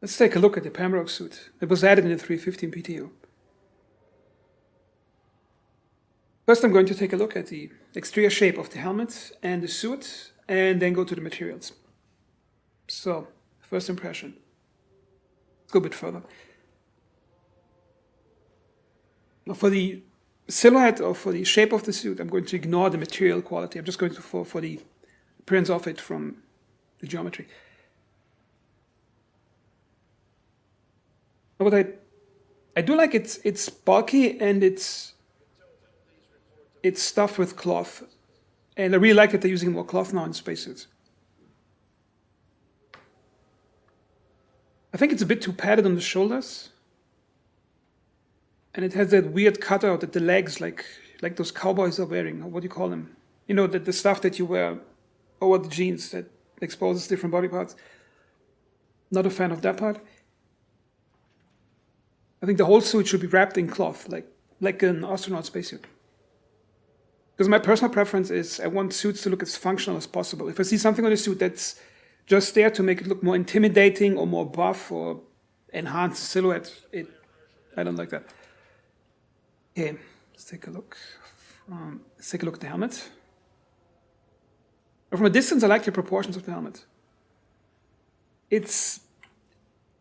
Let's take a look at the Pembroke suit. It was added in the 315 PTU. First, I'm going to take a look at the exterior shape of the helmet and the suit, and then go to the materials. So, first impression. Let's go a bit further. Now, for the silhouette or for the shape of the suit, I'm going to ignore the material quality. I'm just going to for the appearance of it from the geometry. But I do like it's bulky and it's stuffed with cloth. And I really like that they're using more cloth now in spacesuits. I think it's a bit too padded on the shoulders. And it has that weird cutout at the legs, like those cowboys are wearing, or what do you call them? You know, the stuff that you wear over the jeans that exposes different body parts. Not a fan of that part. I think the whole suit should be wrapped in cloth, like an astronaut spacesuit. Because my personal preference is I want suits to look as functional as possible. If I see something on a suit that's just there to make it look more intimidating or more buff or enhance the silhouette, I don't like that. Okay, let's take a look. Let's take a look at the helmet. From a distance, I like the proportions of the helmet. It's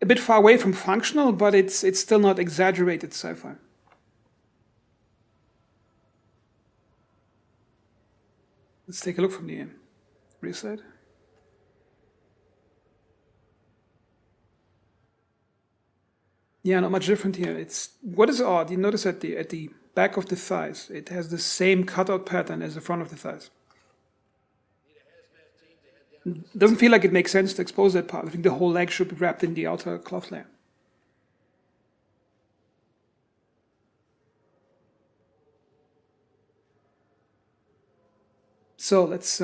a bit far away from functional, but it's still not exaggerated sci-fi. Let's take a look from the rear side. Yeah, not much different here. What is odd, you notice at the back of the thighs, it has the same cutout pattern as the front of the thighs. It doesn't feel like it makes sense to expose that part. I think the whole leg should be wrapped in the outer cloth layer. So let's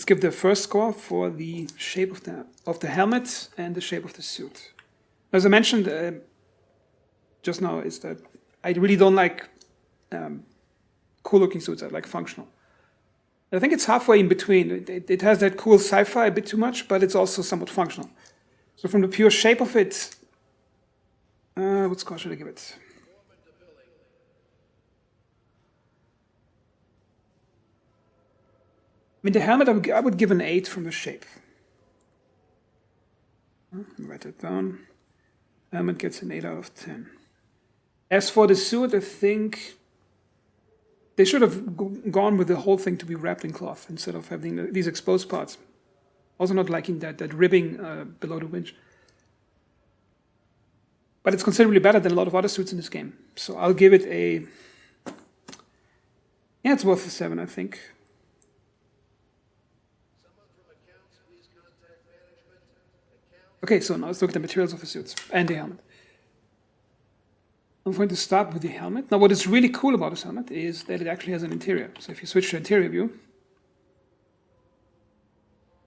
give the first score for the shape of the helmet and the shape of the suit. As I mentioned just now, is that I really don't like cool-looking suits. I like functional. I think it's halfway in between. It has that cool sci-fi a bit too much, but it's also somewhat functional. So from the pure shape of it, what score should I give it? I mean, the helmet, I would give an 8 from the shape. Let me write it down. Helmet gets an 8 out of 10. As for the suit, I think they should have gone with the whole thing to be wrapped in cloth instead of having these exposed parts. Also not liking that ribbing below the winch. But it's considerably better than a lot of other suits in this game. So I'll give it it's worth a 7, I think. Okay, so now let's look at the materials of the suits and the helmet. I'm going to start with the helmet. Now, what is really cool about this helmet is that it actually has an interior. So if you switch to interior view,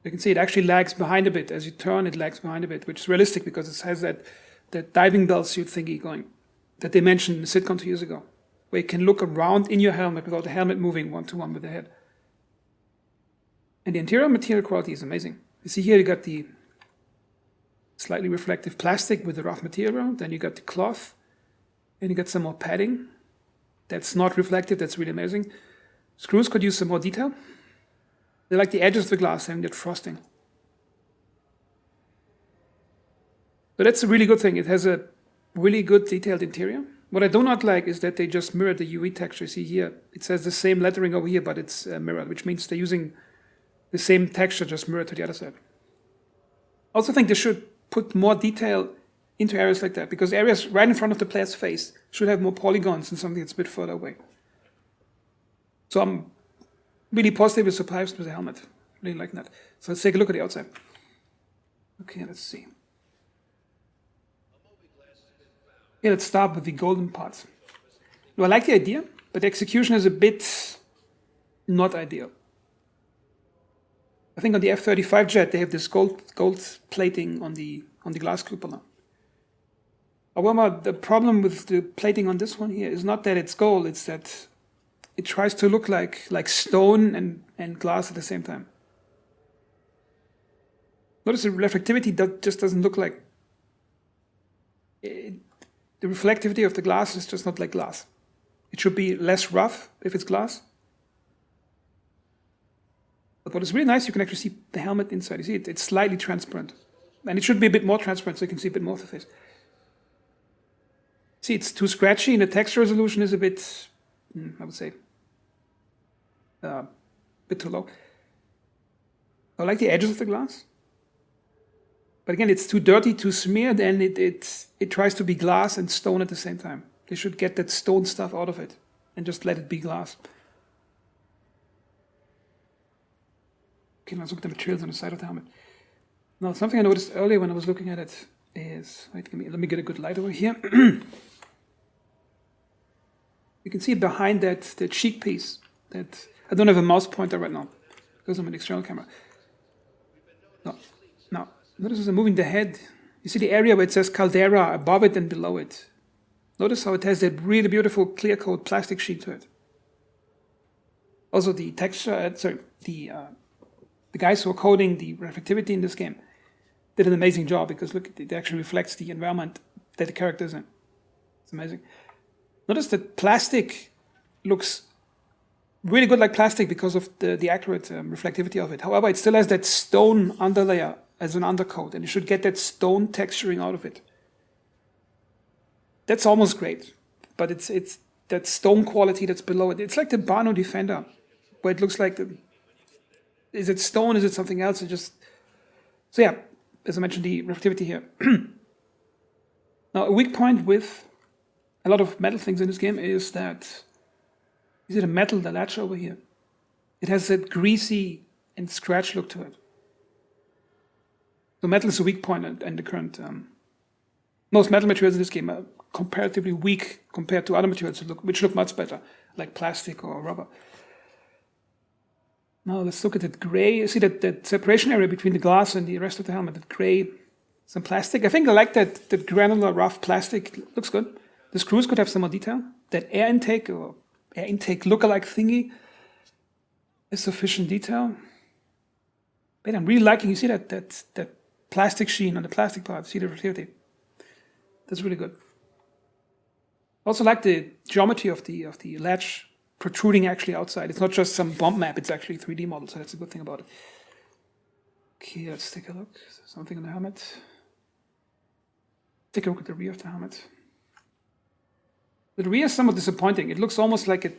you can see it actually lags behind a bit. As you turn, it lags behind a bit, which is realistic because it has that diving bell suit thingy going that they mentioned in the sitcom 2 years ago, where you can look around in your helmet without the helmet moving one-to-one with the head. And the interior material quality is amazing. You see here you got the slightly reflective plastic with the rough material, then you got the cloth, and you got some more padding. That's not reflective, that's really amazing. Screws could use some more detail. They like the edges of the glass having that frosting. So that's a really good thing. It has a really good detailed interior. What I do not like is that they just mirrored the UV texture. See here, it says the same lettering over here, but it's mirrored, which means they're using the same texture just mirrored to the other side. I also think they should put more detail into areas like that, because areas right in front of the player's face should have more polygons than something that's a bit further away. So I'm really positively surprised with the helmet. Really like that. So let's take a look at the outside. Okay, let's see. Okay, let's start with the golden parts. Now, I like the idea, but the execution is a bit not ideal. I think on the F-35 jet, they have this gold plating on the glass cupola. However, the problem with the plating on this one here is not that it's gold, it's that it tries to look like stone and glass at the same time. Notice the reflectivity just doesn't look like... the reflectivity of the glass is just not like glass. It should be less rough if it's glass. But what is really nice, you can actually see the helmet inside. You see it? It's slightly transparent. And it should be a bit more transparent so you can see a bit more of the face. See, it's too scratchy and the texture resolution is a bit, I would say, a bit too low. I like the edges of the glass. But again, it's too dirty, too smeared, and it tries to be glass and stone at the same time. They should get that stone stuff out of it and just let it be glass. Okay, let's look at the materials on the side of the helmet. Now, something I noticed earlier when I was looking at it is, wait, let me get a good light over here. You can see behind that cheek piece that I don't have a mouse pointer right now because I'm an external camera. No. Notice as I'm moving the head, you see the area where it says caldera above it and below it. Notice how it has that really beautiful clear coat plastic sheet to it. Also the texture, the guys who are coding the reflectivity in this game did an amazing job because look, it actually reflects the environment that the character is in. It's amazing. Notice that plastic looks really good like plastic because of the accurate reflectivity of it. However, it still has that stone underlayer as an undercoat, and you should get that stone texturing out of it. That's almost great, but it's that stone quality that's below it. It's like the Bano Defender, where it looks like is it stone? Is it something else? So yeah, as I mentioned, the reflectivity here. Now, a weak point with a lot of metal things in this game is that, is it a metal, the latch over here? It has that greasy and scratch look to it. So metal is a weak point, and the current most metal materials in this game are comparatively weak compared to other materials which look much better, like plastic or rubber. Now let's look at that gray. You see that separation area between the glass and the rest of the helmet, that gray, some plastic. I think I like that granular rough plastic. It looks good. The screws could have some more detail. That air intake lookalike thingy is sufficient detail. But I'm really liking, you see that plastic sheen on the plastic part, see the reflectivity. That's really good. Also like the geometry of the latch protruding actually outside. It's not just some bomb map, it's actually a 3D model, so that's a good thing about it. Okay, let's take a look. Is there something on the helmet? Take a look at the rear of the helmet. The rear is somewhat disappointing. It looks almost like it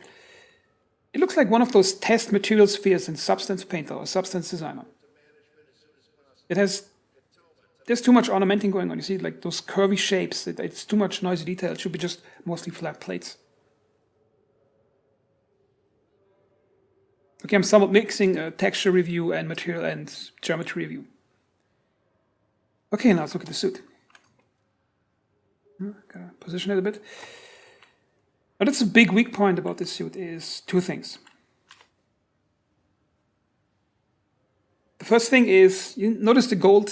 looks like one of those test material spheres in Substance Painter or Substance Designer. There's too much ornamenting going on. You see, like those curvy shapes. It's too much noisy detail. It should be just mostly flat plates. Okay, I'm somewhat mixing a texture review and material and geometry review. Okay, now let's look at the suit. Gotta position it a bit. Now, that's a big weak point about this suit is two things. The first thing is, you notice the gold,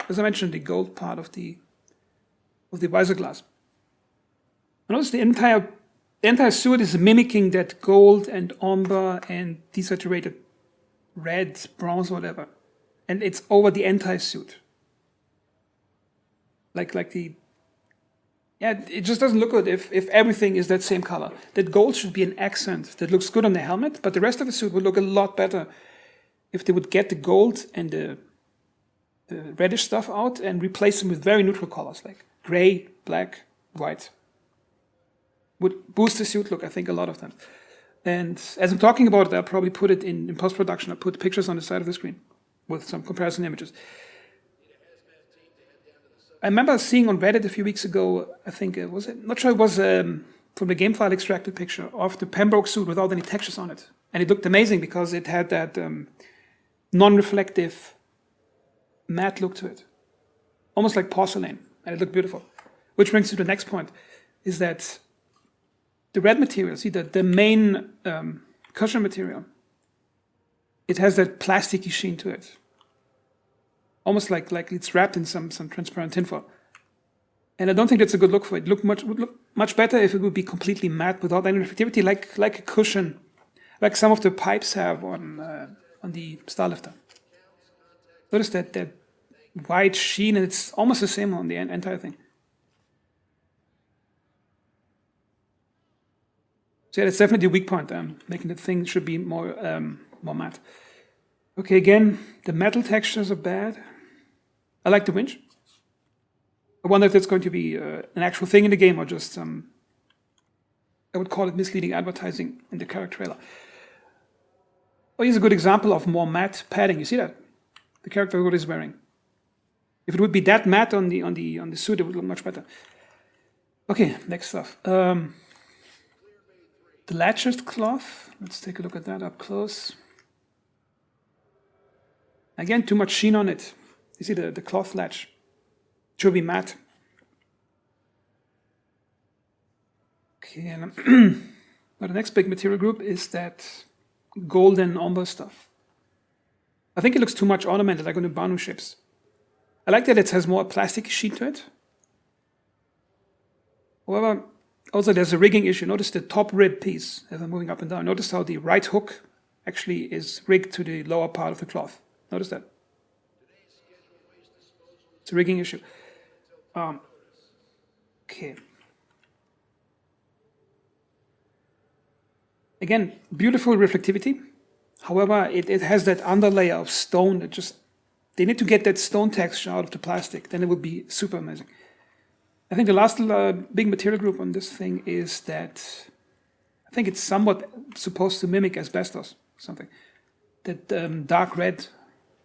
as I mentioned, the gold part of the visor glass. Notice the entire suit is mimicking that gold and umber and desaturated red, bronze, whatever. And it's over the entire suit. It just doesn't look good if everything is that same color. That gold should be an accent that looks good on the helmet, but the rest of the suit would look a lot better if they would get the gold and the reddish stuff out and replace them with very neutral colors like gray, black, white. Would boost the suit look, I think, a lot of them. And as I'm talking about it, I'll probably put it in post-production. I'll put pictures on the side of the screen with some comparison images. I remember seeing on Reddit a few weeks ago, I think it was, not sure it was from the game file extracted picture of the Pembroke suit without any textures on it. And it looked amazing because it had that non-reflective matte look to it. Almost like porcelain, and it looked beautiful. Which brings me to the next point, is that the red material, see the main cushion material, it has that plasticky sheen to it. Almost like it's wrapped in some transparent tinfoil. And I don't think that's a good look for it. Would look much better if it would be completely matte without any reflectivity, like a cushion, like some of the pipes have on the Starlifter. Notice that white sheen, and it's almost the same on the entire thing. So yeah, that's definitely a weak point. Making the thing should be more matte. Okay, again, the metal textures are bad. I like the winch. I wonder if that's going to be an actual thing in the game or just I would call it misleading advertising in the character trailer. Oh, here's a good example of more matte padding. You see that? The character what is wearing. If it would be that matte on the suit, it would look much better. Okay, next stuff. The latches cloth. Let's take a look at that up close. Again, too much sheen on it. You see the cloth latch. It should be matte. Okay, and now the next big material group is that golden ombre stuff. I think it looks too much ornamented, like on the Banu ships. I like that it has more plastic sheet to it. However, also there's a rigging issue. Notice the top rib piece as I'm moving up and down. Notice how the right hook actually is rigged to the lower part of the cloth. Notice that. It's a rigging issue. Okay. Again, beautiful reflectivity. However, it has that underlayer of stone that just, they need to get that stone texture out of the plastic. Then it would be super amazing. I think the last big material group on this thing is that, I think it's somewhat supposed to mimic asbestos, something. That dark red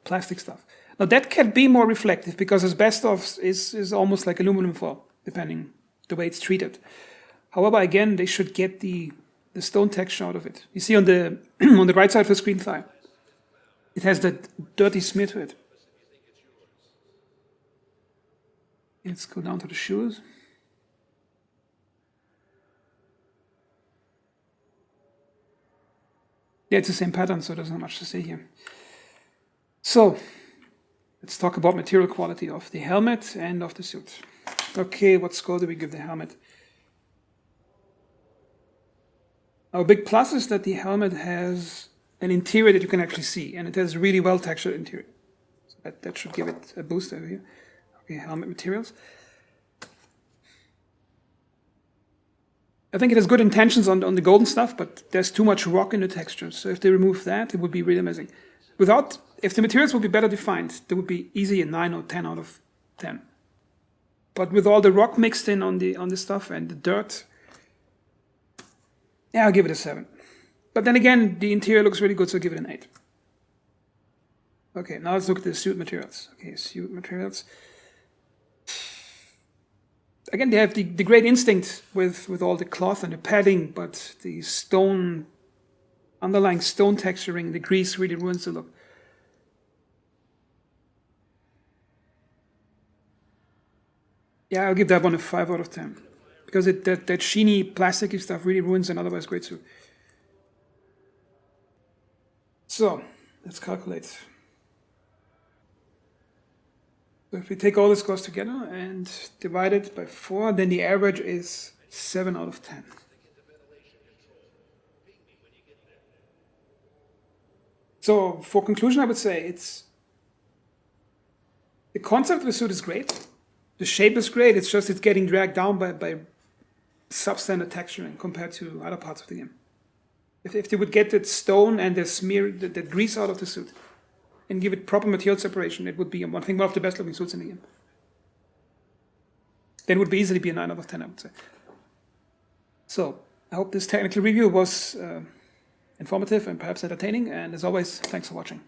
plastic stuff. Now that can be more reflective because asbestos is almost like aluminum foil, depending the way it's treated. However, again, they should get the stone texture out of it. You see on the on the right side of the screen thigh, it has that dirty smear to it. Let's go down to the shoes. Yeah, it's the same pattern, so there's not much to say here. So, let's talk about material quality of the helmet and of the suit. Okay, what score do we give the helmet? Our big plus is that the helmet has an interior that you can actually see, and it has really well textured interior. So that should give it a boost over here. Okay, helmet materials. I think it has good intentions on the golden stuff, but there's too much rock in the texture. So if they remove that, it would be really amazing. If the materials would be better defined, there would be easy a 9 or 10 out of 10. But with all the rock mixed in on the stuff and the dirt, yeah, I'll give it a 7. But then again, the interior looks really good, so I'll give it an 8. Okay, now let's look at the suit materials. Okay, suit materials. Again, they have the great instinct with all the cloth and the padding, but the underlying stone texturing, the grease really ruins the look. Yeah, I'll give that one a 5 out of 10. Because that sheeny, plasticky stuff really ruins an otherwise great suit. So, let's calculate. So if we take all the scores together and divide it by 4, then the average is 7 out of 10. So for conclusion, I would say the concept of the suit is great. The shape is great. It's just it's getting dragged down by substandard texturing compared to other parts of the game. If they would get that stone and the smear, that grease out of the suit, and give it proper material separation, it would be, I think, one of the best looking suits in the game. Then it would easily be a 9 out of 10, I would say. So, I hope this technical review was informative and perhaps entertaining, and as always, thanks for watching.